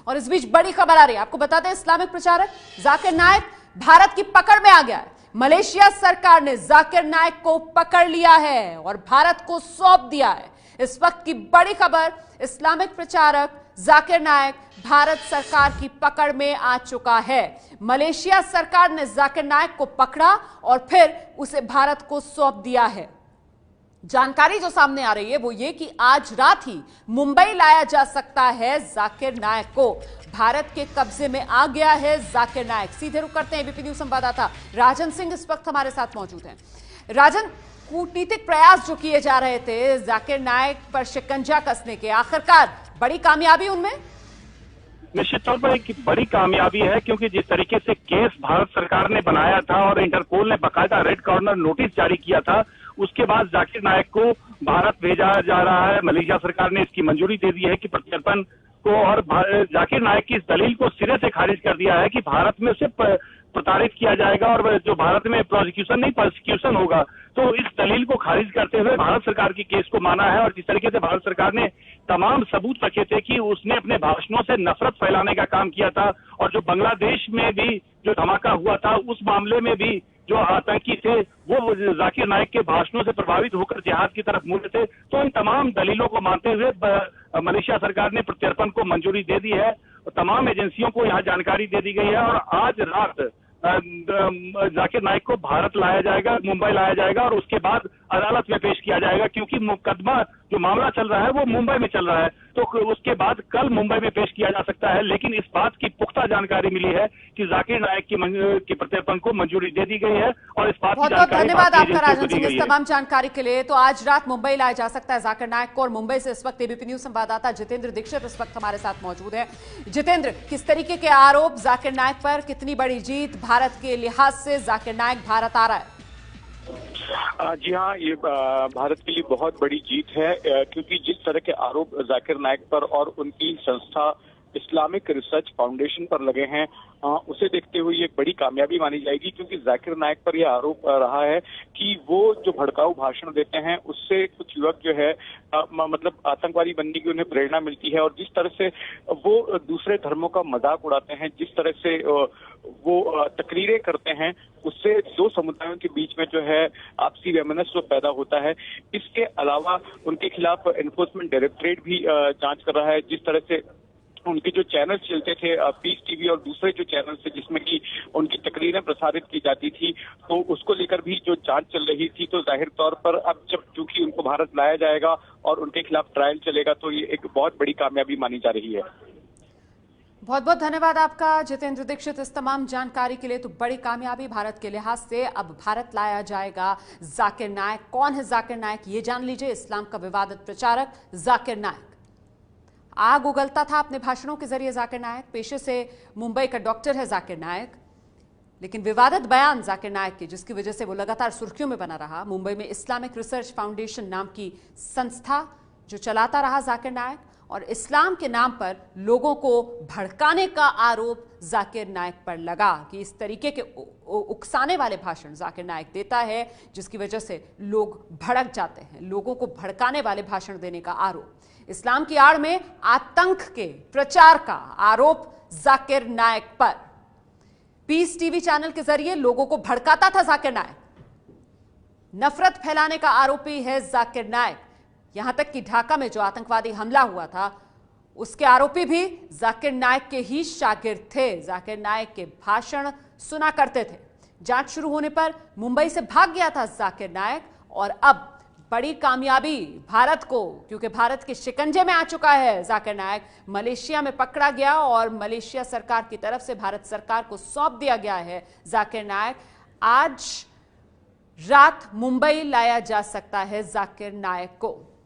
और इस बीच बड़ी खबर आ रही है, आपको बताते हैं इस्लामिक प्रचारक जाकिर नायक भारत की पकड़ में आ गया है। मलेशिया सरकार ने जाकिर नायक को पकड़ लिया है और भारत को सौंप दिया है। इस वक्त की बड़ी खबर, इस्लामिक प्रचारक जाकिर नायक भारत सरकार की पकड़ में आ चुका है। मलेशिया सरकार ने जाकिर नायक को पकड़ा और फिर उसे भारत को सौंप दिया है। जानकारी जो सामने आ रही है वो ये कि आज रात ही मुंबई लाया जा सकता है जाकिर नायक को। भारत के कब्जे में आ गया है जाकिर नायक। सीधे रुख करते हैं एबीपी न्यूज संवाददाता राजन सिंह इस वक्त हमारे साथ मौजूद हैं। राजन, कूटनीतिक प्रयास जो किए जा रहे थे जाकिर नायक पर शिकंजा कसने के, आखिरकार बड़ी कामयाबी उनमें? निश्चित तौर पर एक बड़ी कामयाबी है, क्योंकि जिस तरीके से केस भारत सरकार ने बनाया था और इंटरपोल ने बाकायदा रेड कॉर्नर नोटिस जारी किया था, उसके बाद जाकिर नायक को भारत भेजा जा रहा है। मलेशिया सरकार ने इसकी मंजूरी दे दी है कि प्रत्यर्पण को, और जाकिर नायक की इस दलील को सिरे से खारिज कर दिया है कि भारत में उसे प्रताड़ित किया जाएगा और जो भारत में प्रोसिक्यूशन नहीं प्रोसिक्यूशन होगा। तो इस दलील को खारिज करते हुए भारत सरकार की केस को माना है। और जिस तरीके से भारत सरकार ने तमाम सबूत रखे थे कि उसने अपने भाषणों से नफरत फैलाने का काम किया था, और जो बांग्लादेश में भी जो धमाका हुआ था उस मामले में भी जो आतंकी थे वो जाकिर नायक के भाषणों से प्रभावित होकर जिहाद की तरफ मुड़े थे। तो इन तमाम दलीलों को मानते हुए मलेशिया सरकार ने प्रत्यर्पण को मंजूरी दे दी है। तमाम एजेंसियों को यहाँ जानकारी दे दी गई है और आज रात जाकिर नायक को भारत लाया जाएगा, मुंबई लाया जाएगा और उसके बाद अदालत में पेश किया जाएगा, क्योंकि मुकदमा जो मामला चल रहा है वो मुंबई में चल रहा है। तो उसके बाद कल मुंबई में पेश किया जा सकता है। लेकिन इस बात की पुख्ता जानकारी मिली है कि जाकिर नायक की प्रत्यर्पण को मंजूरी दे दी गई है और इस बात की जानकारी धन्यवाद आपका राजन सिंह इस तमाम जानकारी के लिए। तो आज रात मुंबई लाया जा सकता है जाकिर नायक को, और मुंबई से इस वक्त एबीपी न्यूज संवाददाता जितेंद्र दीक्षित इस वक्त हमारे साथ मौजूद है। जितेंद्र, किस तरीके के आरोप जाकिर नायक पर, कितनी बड़ी जीत भारत के लिहाज से जाकिर नायक भारत आ रहा है? जी हाँ, ये भारत के लिए बहुत बड़ी जीत है, क्योंकि जिस तरह के आरोप जाकिर नायक पर और उनकी संस्था इस्लामिक रिसर्च फाउंडेशन पर लगे हैं, उसे देखते हुए ये एक बड़ी कामयाबी मानी जाएगी। क्योंकि जाकिर नायक पर यह आरोप रहा है कि वो जो भड़काऊ भाषण देते हैं उससे कुछ युवक जो है मतलब आतंकवादी बनने की उन्हें प्रेरणा मिलती है, और जिस तरह से वो दूसरे धर्मों का मजाक उड़ाते हैं, जिस तरह से वो तकरीरें करते हैं, उससे दो समुदायों के बीच में जो है आपसी वैमनस्य पैदा होता है। इसके अलावा उनके खिलाफ एनफोर्समेंट डायरेक्टरेट भी जांच कर रहा है। जिस तरह से उनके जो चैनल चलते थे पीस टीवी और दूसरे जो चैनल थे जिसमें कि उनकी तकरीरें प्रसारित की जाती थी, तो उसको लेकर भी जो जांच चल रही थी। तो जाहिर तौर पर अब जब चूंकि उनको भारत लाया जाएगा और उनके खिलाफ ट्रायल चलेगा, तो ये एक बहुत बड़ी कामयाबी मानी जा रही है। बहुत बहुत धन्यवाद आपका जितेंद्र दीक्षित इस तमाम जानकारी के लिए। तो बड़ी कामयाबी भारत के लिहाज से, अब भारत लाया जाएगा जाकिर नायक। कौन है जाकिर नायक ये जान लीजिए। इस्लाम का विवादित प्रचारक जाकिर नायक आग उगलता था अपने भाषणों के जरिए। जाकिर नायक पेशे से मुंबई का डॉक्टर है जाकिर नायक, लेकिन विवादित बयान जाकिर नायक के, जिसकी वजह से वो लगातार सुर्खियों में बना रहा। मुंबई में इस्लामिक रिसर्च फाउंडेशन नाम की संस्था जो चलाता रहा जाकिर नायक, और इस्लाम के नाम पर लोगों को भड़काने का आरोप जाकिर नायक पर लगा कि इस तरीके के उकसाने वाले भाषण जाकिर नायक देता है, जिसकी वजह से लोग भड़क जाते हैं। लोगों को भड़काने वाले भाषण देने का आरोप, इस्लाम की आड़ में आतंक के प्रचार का आरोप जाकिर नायक पर। पीस टीवी चैनल के जरिए लोगों को भड़काता था जाकिर नायक। नफरत फैलाने का आरोपी है जाकिर नायक। यहां तक कि ढाका में जो आतंकवादी हमला हुआ था उसके आरोपी भी जाकिर नायक के ही शागिर्द थे। जाकिर नायक के भाषण सुना करते थे। जांच शुरू होने पर मुंबई से भाग गया था जाकिर नायक, और अब बड़ी कामयाबी भारत को, क्योंकि भारत के शिकंजे में आ चुका है जाकिर नायक। मलेशिया में पकड़ा गया और मलेशिया सरकार की तरफ से भारत सरकार को सौंप दिया गया है जाकिर नायक। आज रात मुंबई लाया जा सकता है जाकिर नायक को।